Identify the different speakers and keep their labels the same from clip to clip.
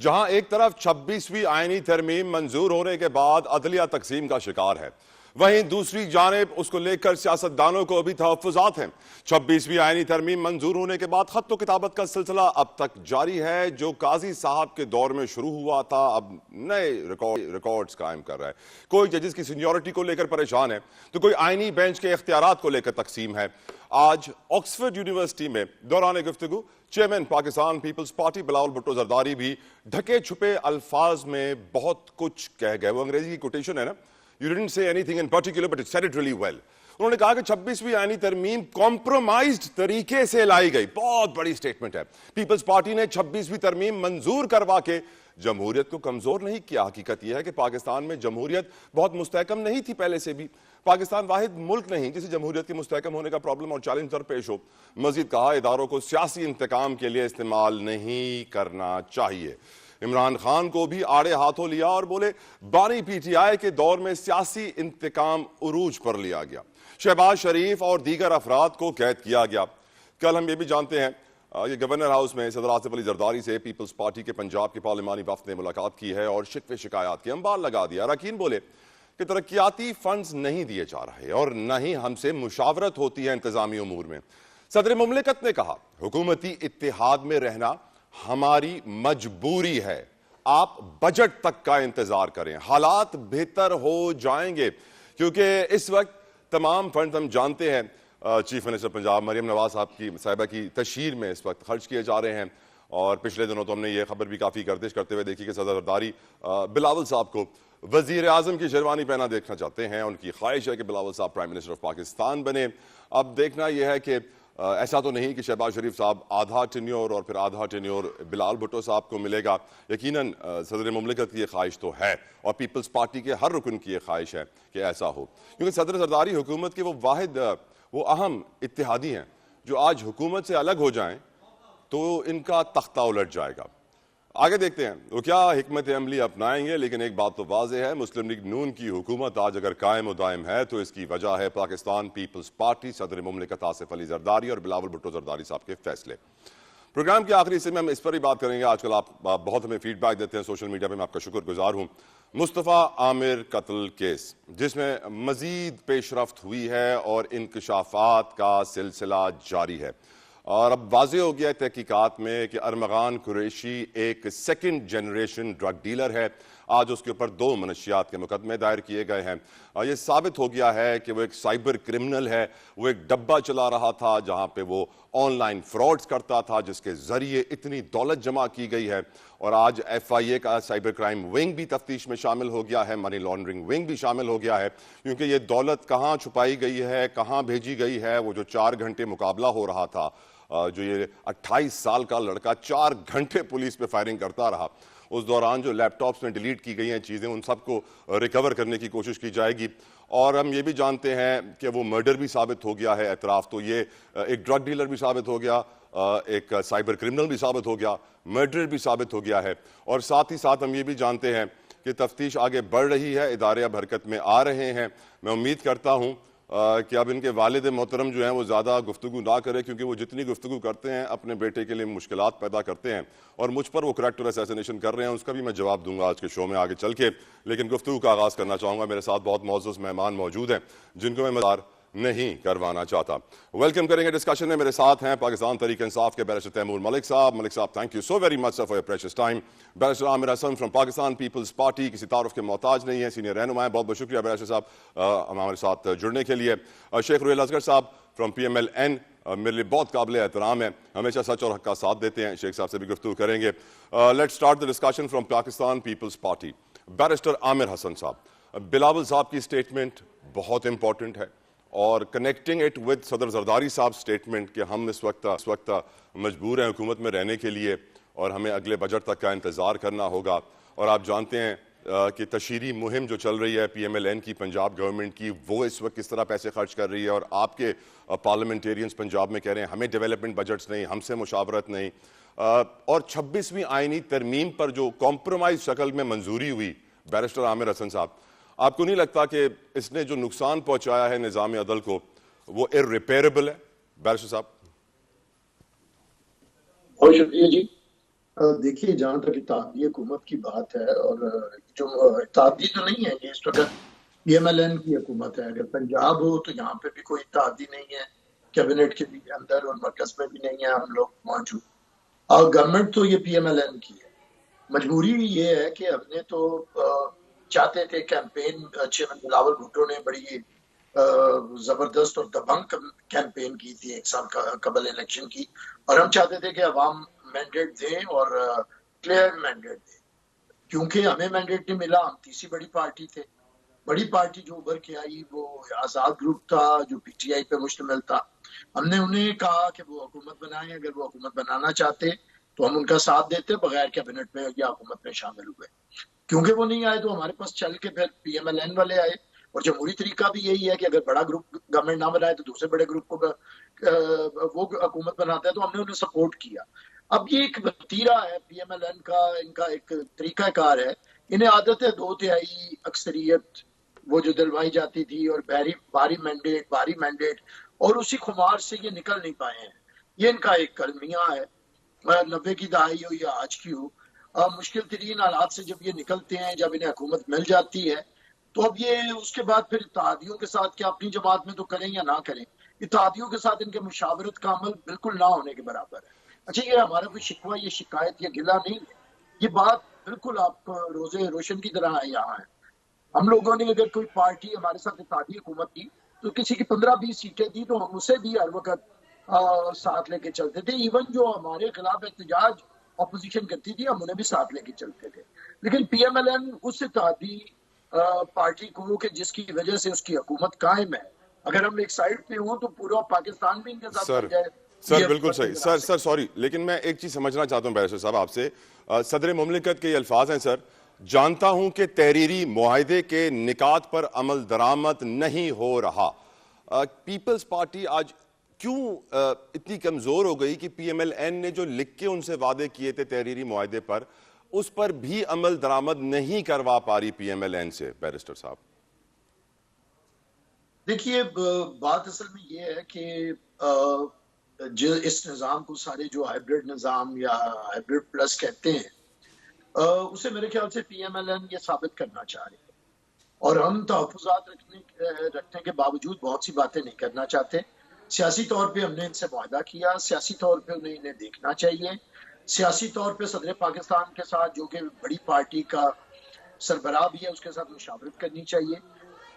Speaker 1: जहां एक तरफ 26वीं आईनी तरमीम मंजूर होने के बाद अदलिया तकसीम का शिकार है, वहीं दूसरी जानिब उसको लेकर सियासतदानों को भी तहफ्फुज़ात हैं। 26वीं आईनी तरमीम मंजूर होने के बाद खत किताबत का सिलसिला अब तक जारी है। जो काजी साहब के दौर में शुरू हुआ था, अब नए रिकॉर्ड्स कायम कर रहा है। कोई जजेस की सीनियरिटी को लेकर परेशान है, तो कोई आईनी बेंच के इख्तियारात को लेकर तकसीम है। आज ऑक्सफोर्ड यूनिवर्सिटी में दौरान गुफ्तगू चेयरमैन पाकिस्तान पीपल्स पार्टी बिलावल भुट्टो जरदारी भी ढके छुपे अल्फाज में बहुत कुछ कह गए। वो अंग्रेजी की कोटेशन है ना, You didn't say anything in particular, but it said it really well. उन्होंने कहा कि 26वीं आईनी तरमीम कॉम्प्रोमाइज्ड तरीके से लाई गई। बहुत बड़ी स्टेटमेंट है। पीपल्स पार्टी ने 26वीं तरमीम मंजूर करवा के जमहूरियत को कमजोर नहीं किया। हकीकत यह है कि पाकिस्तान में जमहूरियत बहुत मुस्तहकम नहीं थी पहले से भी। पाकिस्तान वाहिद मुल्क नहीं जिसे जमहूरियत के मुस्तहकम होने का प्रॉब्लम और चैलेंज दरपेश हो। मजीद कहा, इदारों को सियासी इंतकाम के लिए इस्तेमाल नहीं करना चाहिए। इमरान खान को भी आड़े हाथों लिया और बोले, बानी पीटीआई के दौर में सियासी इंतकाम उरूज पर लिया गया। शहबाज शरीफ और दीगर अफराद को कैद किया गया। कल हम ये भी जानते हैं, ये गवर्नर हाउस में सदर आसिफ अली जरदारी से पीपल्स पार्टी के पंजाब के पार्लिमानी वफ्द ने मुलाकात की है और शिकवे शिकायत के अंबार लगा दिया। अरकान बोले कि तरक्याती फंड्स नहीं दिए जा रहे और न ही हमसे मुशावरत होती है इंतजामी उमूर में। सदर मुमलिकत ने कहा, हुकूमती इत्तेहाद में रहना हमारी मजबूरी है, आप बजट तक का इंतजार करें, हालात बेहतर हो जाएंगे। क्योंकि इस वक्त तमाम फंड हम जानते हैं चीफ मिनिस्टर पंजाब मरियम नवाज साहिबा की तशहीर में इस वक्त खर्च किए जा रहे हैं। और पिछले दिनों तो हमने ये खबर भी काफी गर्दिश करते हुए देखी कि सदर जरदारी बिलावल साहब को वजीर आजम की शेरवानी पहना देखना चाहते हैं। उनकी ख्वाहिश है कि बिलावल साहब प्राइम मिनिस्टर ऑफ पाकिस्तान बने। अब देखना यह है कि ऐसा तो नहीं कि शहबाज शरीफ साहब आधा टेन्योर और फिर आधा टेन्योर बिलावल भुट्टो साहब को मिलेगा। यकीनन सदर मुमलिकत की ये ख्वाहिश तो है और पीपल्स पार्टी के हर रुकन की ये ख्वाहिश है कि ऐसा हो, क्योंकि सदर जरदारी हुकूमत के वो वाहिद वो अहम इत्तेहादी हैं जो आज हुकूमत से अलग हो जाएं तो इनका तख्ता उलट जाएगा। आगे देखते हैं वो क्या हिकमत अमली अपनाएंगे। लेकिन एक बात तो वाज़ेह है, मुस्लिम लीग नून की हुकूमत आज अगर कायम व दायम है तो इसकी वजह है पाकिस्तान पीपल्स पार्टी, सदर मुमलिकत आसिफ अली जरदारी और बिलावल भुट्टो जरदारी साहब के फैसले। प्रोग्राम के आखिरी हिस्से में हम इस पर ही बात करेंगे। आजकल आप बहुत हमें फीडबैक देते हैं सोशल मीडिया पर, मैं आपका शुक्रगुजार हूँ। मुस्तफ़ा आमिर कत्ल केस जिसमें मजीद पेशरफ्त हुई है और इंकशाफात का सिलसिला जारी है और अब वाज़ेह हो गया है तहकीकात में कि अरमगान कुरैशी एक सेकंड जनरेशन ड्रग डीलर है। आज उसके ऊपर 2 मनशियात के मुकदमे दायर किए गए हैं और यह साबित हो गया है कि वो एक साइबर क्रिमिनल है। वो एक डब्बा चला रहा था जहां पे वो ऑनलाइन फ्रॉड्स करता था जिसके जरिए इतनी दौलत जमा की गई है। और आज FIA का साइबर क्राइम विंग भी तफ्तीश में शामिल हो गया है, मनी लॉन्ड्रिंग विंग भी शामिल हो गया है, क्योंकि ये दौलत कहाँ छुपाई गई है, कहाँ भेजी गई है। वो जो 4 घंटे मुकाबला हो रहा था, जो ये 28 साल का लड़का 4 घंटे पुलिस पे फायरिंग करता रहा, उस दौरान जो लैपटॉप्स में डिलीट की गई हैं चीज़ें, उन सबको रिकवर करने की कोशिश की जाएगी। और हम ये भी जानते हैं कि वो मर्डर भी साबित हो गया है, एतराफ़ तो ये एक ड्रग डीलर भी साबित हो गया, एक साइबर क्रिमिनल भी साबित हो गया, मर्डर भी साबित हो गया है। और साथ ही साथ हम ये भी जानते हैं कि तफ्तीश आगे बढ़ रही है, इदारे अब हरकत में आ रहे हैं। मैं उम्मीद करता हूँ कि अब इनके वालिद मोहतरम जो हैं वो ज़्यादा गुफ्तगू ना करें, क्योंकि वो जितनी गुफ्तगू करते हैं अपने बेटे के लिए मुश्किलात पैदा करते हैं और मुझ पर वो करैक्टर असैसिनेशन कर रहे हैं, उसका भी मैं जवाब दूंगा आज के शो में आगे चल के। लेकिन गुफ्तगू का आगाज़ करना चाहूँगा। मेरे साथ बहुत मौजूद मेहमान मौजूद हैं जिनको मैं मज़ार नहीं करवाना चाहता। वेलकम करेंगे डिस्कशन में। मेरे साथ हैं पाकिस्तान तहरीक इंसाफ के बैरिस्टर तैमूर मलिक साहब। मलिक साहब, thank you so very much for your precious time. Barrister Aamir Hasan from Pakistan Peoples Party, किसी तारुफ के मोहताज नहीं है, सीनियर रहनुमा है। बहुत बहुत शुक्रिया बैरिस्टर साहब हमारे साथ जुड़ने के लिए। शेख रुहेल असगर साहब फ्रॉम PMLN, मेरे लिए बहुत काबिल एहतराम है, हमेशा सच और हक का साथ देते हैं। शेख साहब से भी गुफ्तगू करेंगे। Let's start the discussion from Pakistan Peoples Party. Barrister Aamir Hasan साहब, बिलावल साहब की स्टेटमेंट बहुत इंपॉर्टेंट है और कनेक्टिंग इट विद सदर जरदारी साहब स्टेटमेंट कि हम इस वक्त मजबूर हैं हुकूमत में रहने के लिए और हमें अगले बजट तक का इंतज़ार करना होगा। और आप जानते हैं कि तशहीरी मुहिम जो चल रही है PMLN की, पंजाब गवर्नमेंट की, वो इस वक्त किस तरह पैसे खर्च कर रही है और आपके पार्लियामेंटेरियंस पंजाब में कह रहे हैं हमें डेवलपमेंट बजट्स नहीं, हमसे मुशावरत नहीं। और 26वीं आईनी तरमीम पर जो कॉम्प्रोमाइज शक्ल में मंजूरी हुई, बैरिस्टर आमिर हसन साहब, आपको नहीं लगता कि इसने जो नुकसान पहुंचाया है निजाम अदल को वो इररिपेयरेबल है? बैरिस्टर साहब।
Speaker 2: बहुत शुक्रिया जी। देखिए, जहां तक इत्तेहादी हुकूमत की बात है, और जो इत्तेहादी तो नहीं है ये इस वक्त पीएमएलएन की हुकूमत है। अगर पंजाब हो तो यहाँ पे भी कोई इत्तेहादी नहीं है, कैबिनेट के भी अंदर और मरकज में भी नहीं है हम लोग मौजूद। और गवर्नमेंट तो ये पीएमएलएन की है। मजबूरी ये है कि हमने तो चाहते थे कैंपेन, चेयरमैन बिलावल भुट्टो ने बड़ी जबरदस्त और दबंग कैंपेन की थी एक साल कबल इलेक्शन की, और हम चाहते थे कि अवाम मैंडेट दें और क्लियर मैंडेट दें। क्योंकि हमें मैंडेट नहीं मिला, हम तीसरी बड़ी पार्टी थे। बड़ी पार्टी जो उभर के आई वो आजाद ग्रुप था जो पीटीआई पे मुश्तमिल था। हमने उन्हें कहा कि वो हुकूमत बनाएं, अगर वो हुकूमत बनाना चाहते तो हम उनका साथ देते बगैर कैबिनेट में या हुकूमत में शामिल हुए। क्योंकि वो नहीं आए तो हमारे पास चल के फिर पीएमएलएन वाले आए। और जमहूरी तरीका भी यही है कि अगर बड़ा ग्रुप गवर्नमेंट ना बनाए तो दूसरे बड़े ग्रुप को वो हुकूमत बनाते हैं, तो हमने उन्हें सपोर्ट किया। अब ये एक वतीरा है पीएमएलएन का, इनका एक तरीकाकार है। इन्हें आदत है दो तिहाई अक्सरियत वो जो दिलवाई जाती थी, और भारी मैंडेट, और उसी खुमार से ये निकल नहीं पाए हैं। ये इनका एक कलमिया है, 90 की दहाई हो या आज की हो। मुश्किल तरीन हालात से जब ये निकलते हैं, जब इन्हें हुकूमत मिल जाती है, तो अब ये उसके बाद फिर इत्तेहादियों के साथ क्या अपनी जमात में तो करें या ना करें, इत्तेहादियों के साथ इनके मुशावरत का अमल बिल्कुल ना होने के बराबर है। अच्छा, ये हमारा कोई शिकवा, ये शिकायत या गिला नहीं है। ये बात बिल्कुल आप रोजे रोशन की तरह है यहाँ है। हम लोगों ने अगर कोई पार्टी हमारे साथ इत्तेहादी हुकूमत की तो किसी की 15-20 सीटें दी तो हम उसे भी हर वक्त साथ लेके चलते थे। इवन जो हमारे खिलाफ एहतजाज अपोजिशन करती थी हम उन्हें भी साथ लेके चलते थे। लेकिन पीएमएलएन उस इत्तेहादी पार्टी को कि जिसकी वजह से उसकी हुकूमत कायम है, अगर हम एक साइड पे हों तो पूरा पाकिस्तान भी इनके साथ
Speaker 1: सर
Speaker 2: बन जाए,
Speaker 1: सर
Speaker 2: ये
Speaker 1: बिल्कुल
Speaker 2: हुकूमत नहीं
Speaker 1: सही।
Speaker 2: बना
Speaker 1: सर
Speaker 2: सकते।
Speaker 1: सॉरी, लेकिन मैं एक चीज समझना चाहता हूं बैरिस्टर साहब आपसे। सदर मुमलिकत के ये अल्फाज हैं सर, जानता हूं कि तहरीरी मुआहदे के निकात पर अमल दरामद नहीं हो रहा। पीपल्स पार्टी आज क्यों इतनी कमजोर हो गई कि पीएमएलएन ने जो लिख के उनसे वादे किए थे तहरीरी मुआहदे पर, उस पर भी अमल दरामद नहीं करवा पा रही पीएमएलएन से? बैरिस्टर साहब
Speaker 2: देखिए, बात असल में ये है कि जो इस निज़ाम को सारे जो हाइब्रिड निज़ाम या हाइब्रिड प्लस कहते हैं, उसे मेरे ख्याल से पीएमएलएन ये साबित करना चाह रहे हैं। और हम तहफ़्फ़ुज़ात रखने के बावजूद बहुत सी बातें नहीं करना चाहते। सियासी तौर पे हमने इनसे मुआहदा किया, सियासी तौर पे उन्हें इन्हें देखना चाहिए। सियासी तौर पे सदर पाकिस्तान के साथ जो कि बड़ी पार्टी का सरबराह भी है उसके साथ मुशावरत करनी चाहिए।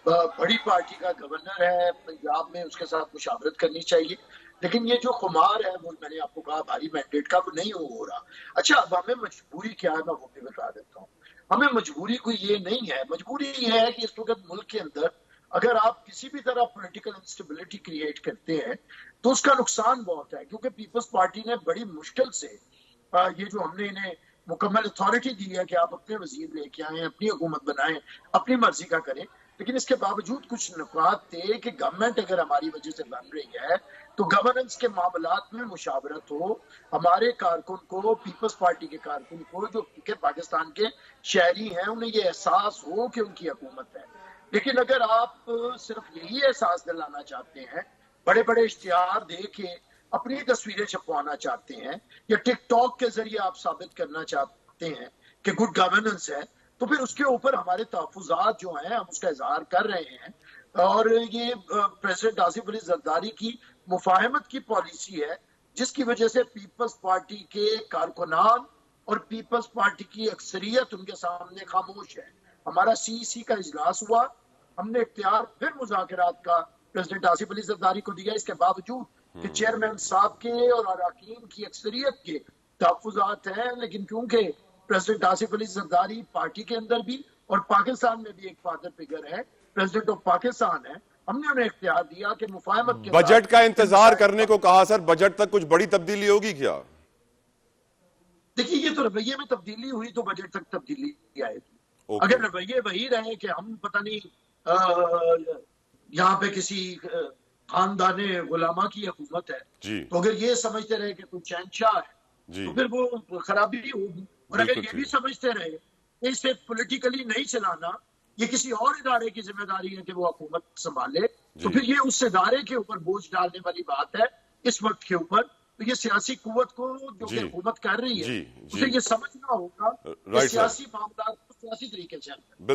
Speaker 2: बड़ी पार्टी का गवर्नर है पंजाब में, उसके साथ मुशावरत करनी चाहिए। लेकिन ये जो खुमार है वो मैंने आपको कहा भारी मैंडेट का, वो नहीं हो रहा। अच्छा, अब हमें मजबूरी क्या है मैं वो भी बता देता हूँ। हमें मजबूरी कोई ये नहीं है, मजबूरी ये है कि इस वक्त मुल्क के अंदर अगर आप किसी भी तरह पॉलिटिकल इंस्टेबिलिटी क्रिएट करते हैं तो उसका नुकसान बहुत है। क्योंकि पीपल्स पार्टी ने बड़ी मुश्किल से ये जो हमने इन्हें मुकम्मल अथॉरिटी दी है कि आप अपने वजीर लेके आए, अपनी हुकूमत बनाएं, अपनी मर्जी का करें, लेकिन इसके बावजूद कुछ नुकात थे कि गवर्नमेंट अगर हमारी वजह से बन रही है तो गवर्नेंस के मामलात में मुशावरत हो। हमारे कारकुन को, पीपल्स पार्टी के कारकुन को जो कि पाकिस्तान के शहरी हैं, उन्हें ये एहसास हो कि उनकी हुकूमत है। लेकिन अगर आप सिर्फ यही एहसास दिलाना चाहते हैं, बड़े बड़े इश्तिहार दे के अपनी तस्वीरें छपवाना चाहते हैं, या टिकटॉक के जरिए आप साबित करना चाहते हैं कि गुड गवर्नेंस है, तो फिर उसके ऊपर हमारे तहफुजात जो हैं हम उसका इजहार कर रहे हैं। और ये प्रेसिडेंट आसिफ अली जरदारी की मुफाहमत की पॉलिसी है जिसकी वजह से पीपल्स पार्टी के कारकुनान और पीपल्स पार्टी की अक्सरियत उनके सामने खामोश है। हमारा सीईसी का इजलास हुआ, हमने इख्तियार फिर मुज़ाकरात का प्रेसिडेंट आसिफ अली जरदारी को दिया, इसके बावजूद कि चेयरमैन साहब के और अरकान की अक्सरियत के तहफुजात हैं। लेकिन क्योंकि प्रेसिडेंट आसिफ अली जरदारी पार्टी के अंदर भी और पाकिस्तान में भी एक फादर फिगर है, प्रेसिडेंट ऑफ पाकिस्तान है, हमने उन्हें इख्तियार दिया कि मुफाहमत के
Speaker 1: बजट का इंतजार
Speaker 2: साथ
Speaker 1: करने को कहा सर, बजट तक कुछ बड़ी तब्दीली होगी क्या?
Speaker 2: देखिए, ये तो रवैये में तब्दीली हुई तो बजट तक तब्दीली आएगी।
Speaker 1: ओके।
Speaker 2: अगर रवैये वही रहे कि हम पता नहीं यहाँ पे किसी खानदाने गुलामा की हुकूमत है,
Speaker 1: जी
Speaker 2: तो अगर ये समझते रहे कि कोई शहंशाह है
Speaker 1: जी
Speaker 2: तो फिर वो खराबी होगी। और अगर
Speaker 1: बिल्कुल
Speaker 2: ये भी
Speaker 1: ठीक।
Speaker 2: समझते रहे कि इसे पॉलिटिकली नहीं चलाना, ये किसी और इदारे की जिम्मेदारी है कि वो हुकूमत संभाले, तो
Speaker 1: जी
Speaker 2: फिर ये उस इदारे के ऊपर बोझ डालने वाली बात है इस वक्त के ऊपर। तो ये सियासी कुव्वत को जो कि
Speaker 1: जी।
Speaker 2: हुकूमत कर रही है
Speaker 1: जी,
Speaker 2: उसे
Speaker 1: जी।
Speaker 2: ये समझना होगा कि
Speaker 1: राइट सर।
Speaker 2: सियासी मामला को सियासी तरीके से हल करना है।
Speaker 1: बिल्कुल